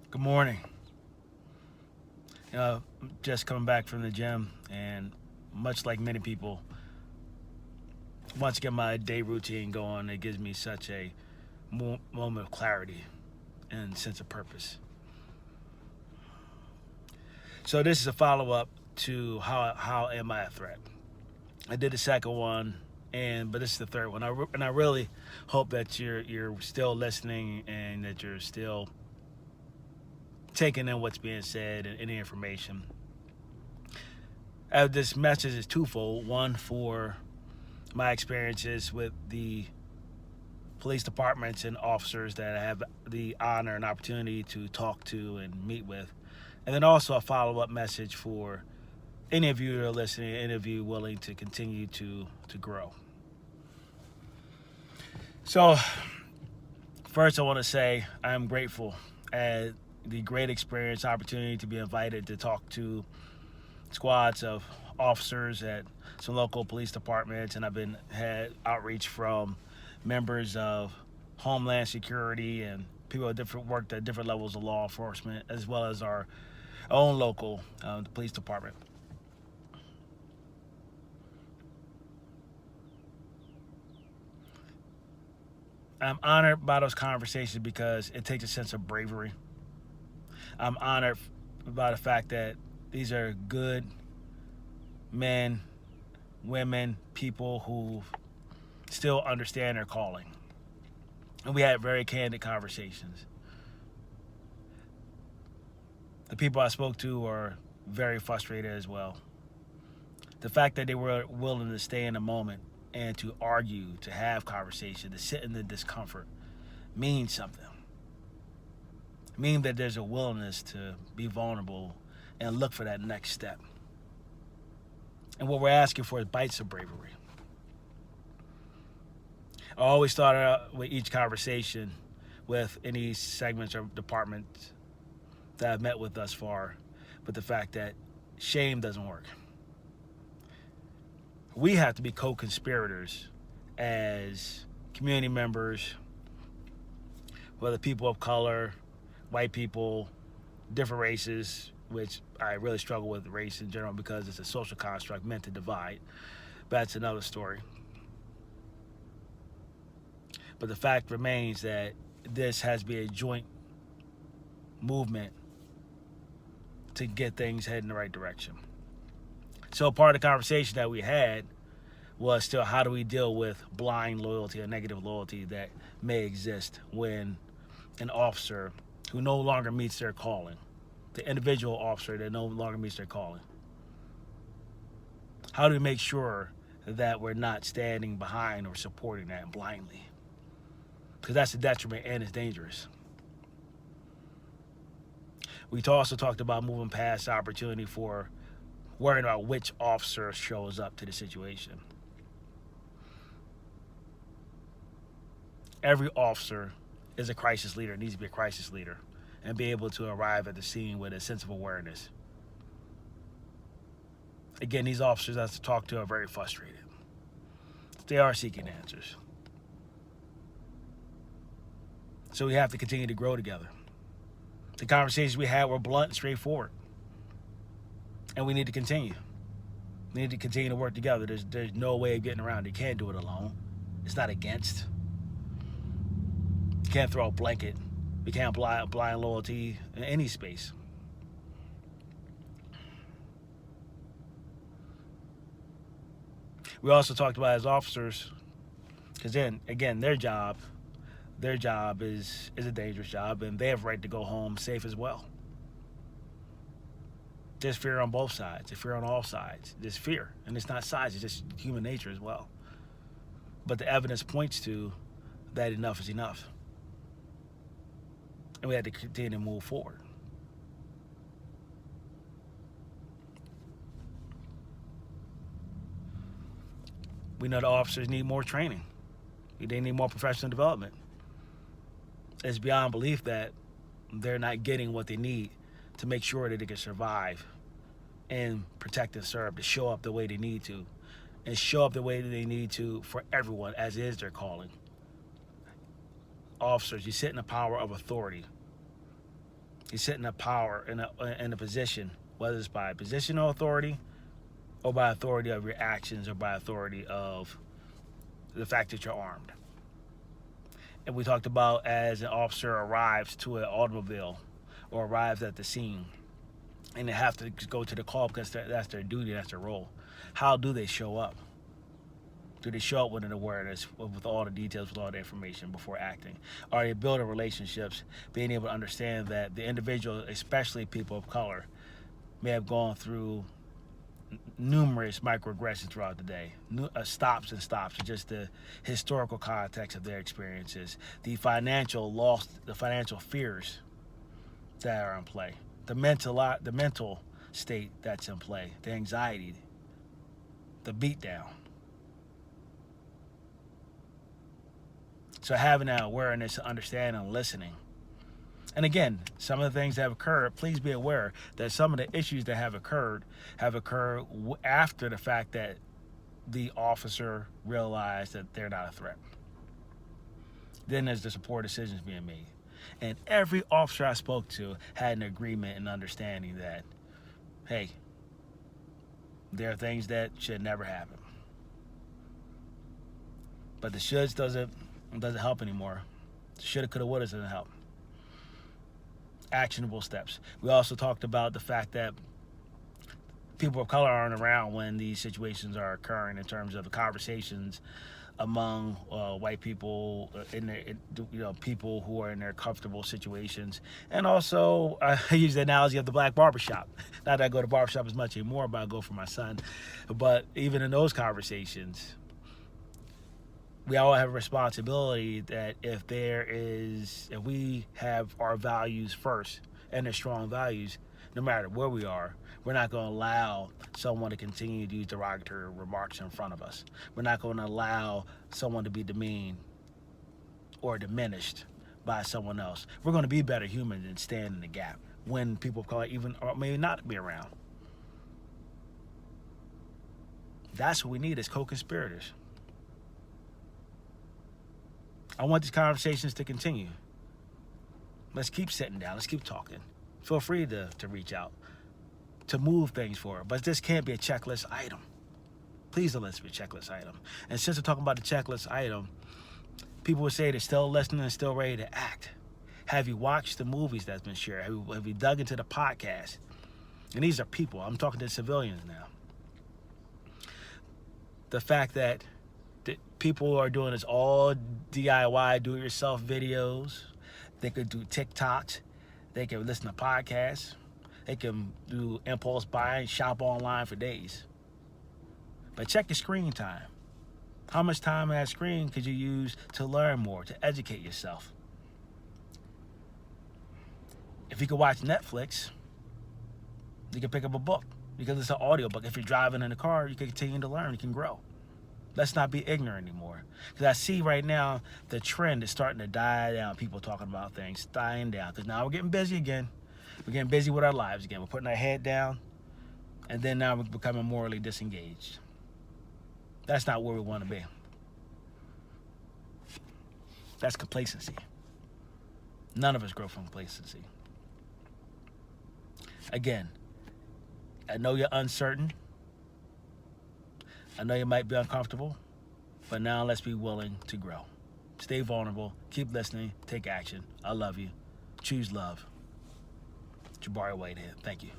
Good morning. I'm just coming back from the gym, and much like many people, once I get my day routine going, it gives me such a moment of clarity and sense of purpose. So this is a follow up to how am I a threat? I did the second one, but this is the third one. I really hope that you're still listening and that you're still taking in what's being said and any information. This message is twofold. One, for my experiences with the police departments and officers that I have the honor and opportunity to talk to and meet with. And then also a follow up message for any of you that are listening, any of you willing to continue to grow. So, first, I want to say I'm grateful at the great experience, opportunity to be invited to talk to squads of officers at some local police departments, and I've been had outreach from members of Homeland Security and people at different worked at different levels of law enforcement, as well as our own local the police department. I'm honored by those conversations because it takes a sense of bravery. I'm honored by the fact that these are good men, women, people who still understand their calling. And we had very candid conversations. The people I spoke to are very frustrated as well. The fact that they were willing to stay in the moment and to argue, to have conversation, to sit in the discomfort means something. It means that there's a willingness to be vulnerable and look for that next step. And what we're asking for is bites of bravery. I always start out with each conversation with any segments or departments that I've met with thus far, but the fact that shame doesn't work. We have to be co-conspirators as community members, whether people of color, white people, different races, which I really struggle with race in general because it's a social construct meant to divide. But that's another story. But the fact remains that this has to be a joint movement to get things heading in the right direction. So part of the conversation that we had was still how do we deal with blind loyalty or negative loyalty that may exist when an officer who no longer meets their calling, the individual officer that no longer meets their calling. How do we make sure that we're not standing behind or supporting that blindly? Because that's a detriment and it's dangerous. We also talked about moving past the opportunity for worrying about which officer shows up to the situation. Every officer is a crisis leader, needs to be a crisis leader, and be able to arrive at the scene with a sense of awareness. Again, these officers I talk to are very frustrated. They are seeking answers. So we have to continue to grow together. The conversations we had were blunt and straightforward. And we need to continue. We need to continue to work together. There's no way of getting around it. You can't do it alone. It's not against. You can't throw a blanket. We can't blind loyalty in any space. We also talked about as officers, because then again, their job is a dangerous job, and they have a right to go home safe as well. There's fear on both sides. There's fear on all sides. There's fear, and it's not sides. It's just human nature as well. But the evidence points to that enough is enough, and we had to continue to move forward. We know the officers need more training. They need more professional development. It's beyond belief that they're not getting what they need to make sure that they can survive and protect and serve, to show up the way they need to, and show up the way that they need to for everyone as is their calling. Officers, you sit in the power of authority. You sit in a power, in a position, whether it's by positional authority or by authority of your actions or by authority of the fact that you're armed. And we talked about as an officer arrives to an automobile or arrives at the scene and they have to go to the call because that's their duty, that's their role. How do they show up? Do they show up with an awareness, with all the details, with all the information before acting? Are they building relationships, being able to understand that the individual, especially people of color, may have gone through numerous microaggressions throughout the day, stops and just the historical context of their experiences, the financial loss, the financial fears that are in play, the mental state that's in play, the anxiety, the beatdown. So having that awareness, understanding, and listening. And again, some of the things that have occurred, please be aware that some of the issues that have occurred after the fact that the officer realized that they're not a threat. Then there's the support decisions being made. And every officer I spoke to had an agreement and understanding that, hey, there are things that should never happen. But the shoulds doesn't help anymore. Shoulda, coulda, woulda doesn't help. Actionable steps. We also talked about the fact that people of color aren't around when these situations are occurring in terms of the conversations among white people, people who are in their comfortable situations. And also, I use the analogy of the black barbershop. Not that I go to barbershop as much anymore, but I go for my son. But even in those conversations, we all have a responsibility that if we have our values first and they're strong values, no matter where we are, we're not going to allow someone to continue to use derogatory remarks in front of us. We're not going to allow someone to be demeaned or diminished by someone else. We're going to be better humans and stand in the gap when people of color even or maybe not be around. That's what we need as co-conspirators. I want these conversations to continue. Let's keep sitting down. Let's keep talking. Feel free to reach out, to move things forward. But this can't be a checklist item. Please don't let this be a checklist item. And since we're talking about the checklist item, people would say they're still listening and still ready to act. Have you watched the movies that's been shared? Have you dug into the podcast? And these are people. I'm talking to civilians now. The fact that people are doing this all DIY, do-it-yourself videos. They could do TikToks. They can listen to podcasts. They can do impulse buying, shop online for days. But check your screen time. How much time on that screen could you use to learn more, to educate yourself? If you could watch Netflix, you can pick up a book because it's an audiobook. If you're driving in the car, you can continue to learn, you can grow. Let's not be ignorant anymore. Because I see right now the trend is starting to die down. People talking about things dying down. Because now we're getting busy again. We're getting busy with our lives again. We're putting our head down. And then now we're becoming morally disengaged. That's not where we want to be. That's complacency. None of us grow from complacency. Again, I know you're uncertain. I know you might be uncomfortable, but now let's be willing to grow. Stay vulnerable, keep listening, take action. I love you. Choose love. Jabari Whitehead. Thank you.